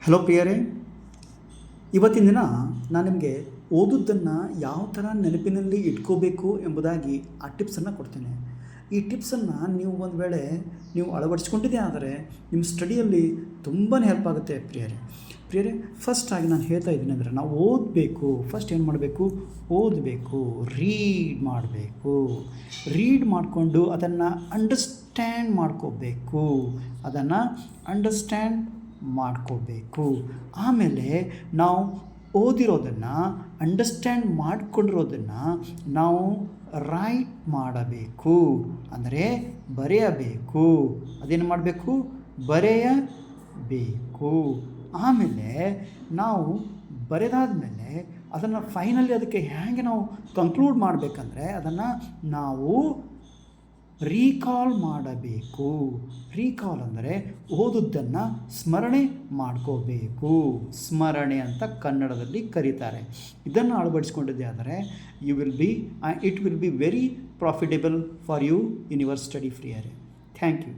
Hello ಪ್ರಿಯರೇ, ಇವತ್ತಿನ ದಿನ ನಾನು ನಿಮಗೆ ಓದೋದನ್ನು ಯಾವ ಥರ ನೆನಪಿನಲ್ಲಿ ಇಟ್ಕೋಬೇಕು ಎಂಬುದಾಗಿ ಆ ಟಿಪ್ಸನ್ನು ಕೊಡ್ತೇನೆ. ಈ ಟಿಪ್ಸನ್ನು ನೀವು ಒಂದು ವೇಳೆ ನೀವು ಅಳವಡಿಸ್ಕೊಂಡಿದ್ದೇ ಆದರೆ ನಿಮ್ಮ ಸ್ಟಡಿಯಲ್ಲಿ ತುಂಬಾ ಹೆಲ್ಪ್ ಆಗುತ್ತೆ ಪ್ರಿಯರೇ. ಫಸ್ಟಾಗಿ ನಾನು ಹೇಳ್ತಾ ಇದ್ದೀನಿ ಅಂದರೆ ನಾವು ಓದಬೇಕು. ಫಸ್ಟ್ ಏನು ಮಾಡಬೇಕು? ಓದಬೇಕು, ರೀಡ್ ಮಾಡಬೇಕು. ರೀಡ್ ಮಾಡಿಕೊಂಡು ಅದನ್ನು ಅಂಡರ್ಸ್ಟ್ಯಾಂಡ್ ಮಾಡ್ಕೋಬೇಕು. ಆಮೇಲೆ ನಾವು ಓದಿರೋದನ್ನು ಅಂಡರ್ಸ್ಟ್ಯಾಂಡ್ ಮಾಡಿಕೊಂಡಿರೋದನ್ನು ನಾವು ರೈಟ್ ಮಾಡಬೇಕು, ಅಂದರೆ ಬರೆಯಬೇಕು. ಅದೇನು ಮಾಡಬೇಕು? ಬರೆಯಬೇಕು. ಆಮೇಲೆ ನಾವು ಬರೆದಾದ ಮೇಲೆ ಅದನ್ನು ಫೈನಲಿ ಅದಕ್ಕೆ ಹೇಗೆ ನಾವು ಕಂಕ್ಲೂಡ್ ಮಾಡಬೇಕಂದ್ರೆ ಅದನ್ನು ನಾವು ರೀಕಾಲ್ ಮಾಡಬೇಕು. ರೀಕಾಲ್ ಅಂದರೆ ಓದುವುದನ್ನು ಸ್ಮರಣೆ ಮಾಡ್ಕೋಬೇಕು. ಸ್ಮರಣೆ ಅಂತ ಕನ್ನಡದಲ್ಲಿ ಕರೀತಾರೆ. ಇದನ್ನು ಅಳವಡಿಸ್ಕೊಂಡಿದ್ದೆ ಆದರೆ it will be very profitable for you in your study ಪ್ರಿಯರೇ. Thank you.